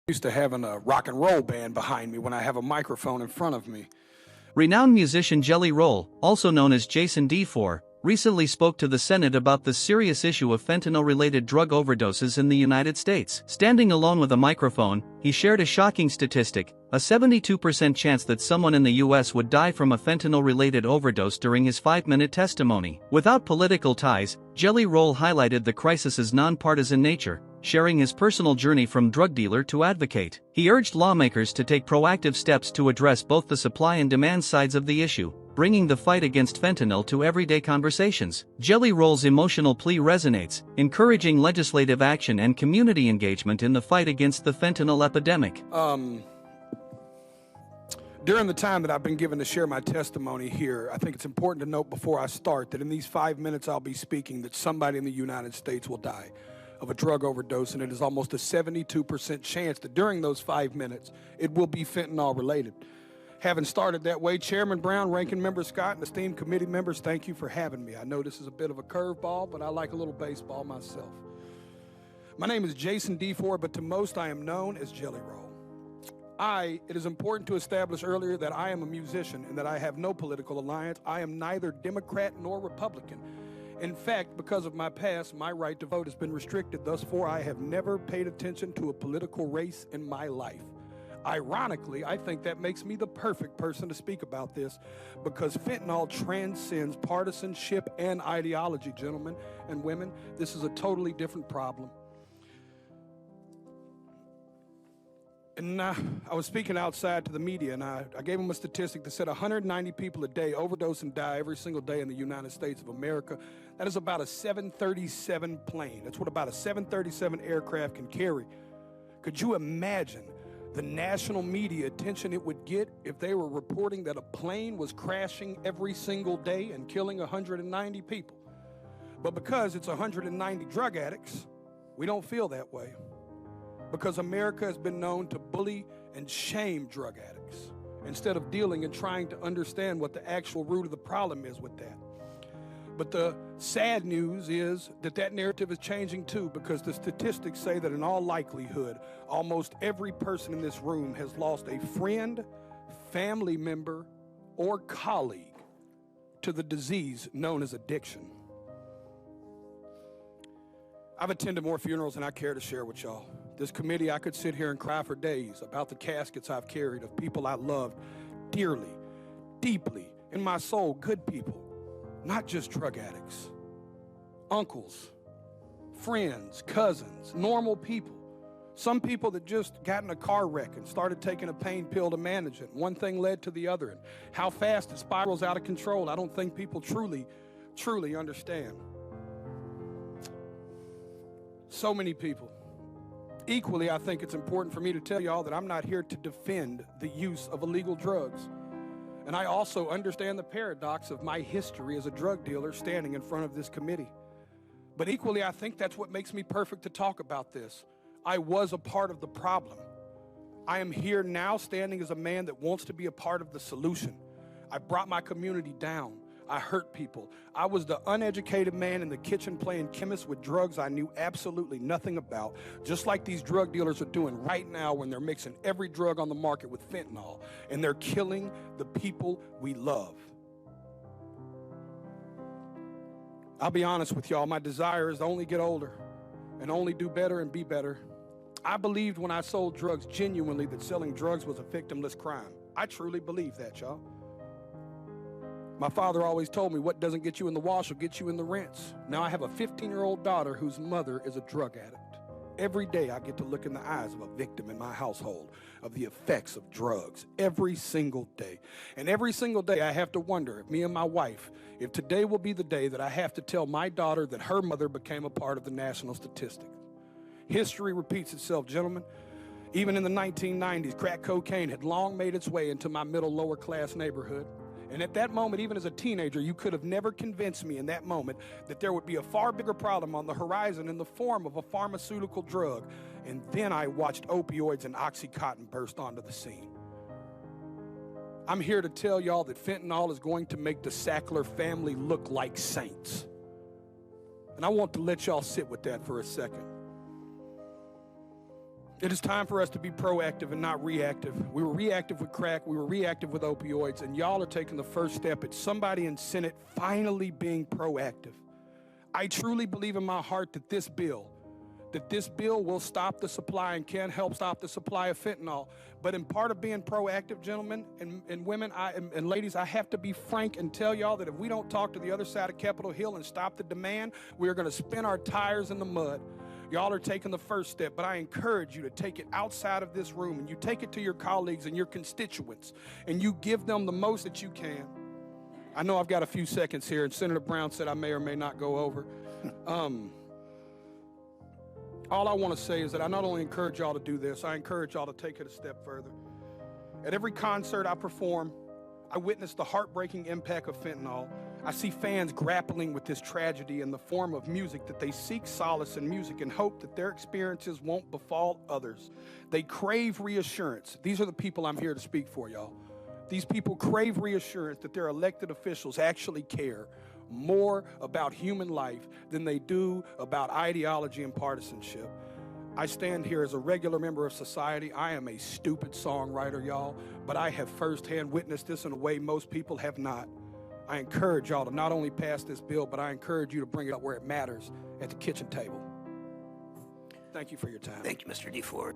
Used to having a rock and roll band behind me when I have a microphone in front of me. Renowned musician Jelly Roll, also known as Jason D4, recently spoke to the Senate about the serious issue of fentanyl-related drug overdoses in the United States. Standing alone with a microphone, he shared a shocking statistic: a 72% chance that someone in the U.S. would die from a fentanyl-related overdose during his 5-minute testimony. Without political ties, Jelly Roll highlighted the crisis's nonpartisan nature, sharing his personal journey from drug dealer to advocate. He urged lawmakers to take proactive steps to address both the supply and demand sides of the issue, bringing the fight against fentanyl to everyday conversations. Jelly Roll's emotional plea resonates, encouraging legislative action and community engagement in the fight against the fentanyl epidemic. During the time that I've been given to share my testimony here, I think it's important to note before I start that in these 5 minutes I'll be speaking that somebody in the United States will die of a drug overdose, and it is almost a 72% chance that during those 5 minutes it will be fentanyl related. Having started that way, Chairman Brown, Ranking Member Scott, and esteemed committee members, thank you for having me. I know this is a bit of a curveball, but I like a little baseball myself. My name is Jason D4, but to most I am known as Jelly Roll. It is important to establish earlier that I am a musician and that I have no political alliance. I am neither Democrat nor Republican. In fact, because of my past, my right to vote has been restricted. Thus far, I have never paid attention to a political race in my life. Ironically, I think that makes me the perfect person to speak about this because fentanyl transcends partisanship and ideology, gentlemen and women. This is a totally different problem. And I was speaking outside to the media, and I gave them a statistic that said 190 people a day overdose and die every single day in the United States of America. That is about a 737 plane. That's what about a 737 aircraft can carry. Could you imagine the national media attention it would get if they were reporting that a plane was crashing every single day and killing 190 people? But because it's 190 drug addicts, we don't feel that way. Because America has been known to bully and shame drug addicts instead of dealing and trying to understand what the actual root of the problem is with that. But the sad news is that narrative is changing too, because the statistics say that in all likelihood, almost every person in this room has lost a friend, family member, or colleague to the disease known as addiction. I've attended more funerals than I care to share with y'all. This committee, I could sit here and cry for days about the caskets I've carried of people I loved dearly, deeply, in my soul, good people, not just drug addicts, uncles, friends, cousins, normal people. Some people that just got in a car wreck and started taking a pain pill to manage it. One thing led to the other, and how fast it spirals out of control, I don't think people truly understand. So many people. Equally, I think it's important for me to tell y'all that I'm not here to defend the use of illegal drugs. And I also understand the paradox of my history as a drug dealer standing in front of this committee. But equally, I think that's what makes me perfect to talk about this. I was a part of the problem. I am here now standing as a man that wants to be a part of the solution. I brought my community down. I hurt people. I was the uneducated man in the kitchen playing chemist with drugs I knew absolutely nothing about, just like these drug dealers are doing right now when they're mixing every drug on the market with fentanyl, and they're killing the people we love. I'll be honest with y'all, my desire is to only get older and only do better and be better. I believed when I sold drugs genuinely that selling drugs was a victimless crime. I truly believe that, y'all. My father always told me what doesn't get you in the wash will get you in the rinse. Now I have a 15-year-old daughter whose mother is a drug addict. Every day I get to look in the eyes of a victim in my household of the effects of drugs. Every single day. And every single day I have to wonder, if me and my wife, if today will be the day that I have to tell my daughter that her mother became a part of the national statistic. History repeats itself, gentlemen. Even in the 1990s, crack cocaine had long made its way into my middle lower class neighborhood. And at that moment, even as a teenager, you could have never convinced me in that moment that there would be a far bigger problem on the horizon in the form of a pharmaceutical drug. And then I watched opioids and Oxycontin burst onto the scene. I'm here to tell y'all that fentanyl is going to make the Sackler family look like saints. And I want to let y'all sit with that for a second. It is time for us to be proactive and not reactive. We were reactive with crack, we were reactive with opioids, and y'all are taking the first step at somebody in Senate finally being proactive. I truly believe in my heart that this bill will stop the supply and can help stop the supply of fentanyl. But in part of being proactive, gentlemen and women and ladies, I have to be frank and tell y'all that if we don't talk to the other side of Capitol Hill and stop the demand, we are going to spin our tires in the mud. Y'all are taking the first step, but I encourage you to take it outside of this room, and you take it to your colleagues and your constituents, and you give them the most that you can. I know I've got a few seconds here, and Senator Brown said I may or may not go over. All I want to say is that I not only encourage y'all to do this, I encourage y'all to take it a step further. At every concert I perform, I witness the heartbreaking impact of fentanyl. I see fans grappling with this tragedy in the form of music, that they seek solace in music and hope that their experiences won't befall others. They crave reassurance. These are the people I'm here to speak for, y'all. These people crave reassurance that their elected officials actually care more about human life than they do about ideology and partisanship. I stand here as a regular member of society. I am a stupid songwriter, y'all, but I have firsthand witnessed this in a way most people have not. I encourage y'all to not only pass this bill, but I encourage you to bring it up where it matters, at the kitchen table. Thank you for your time. Thank you, Mr. DeFord.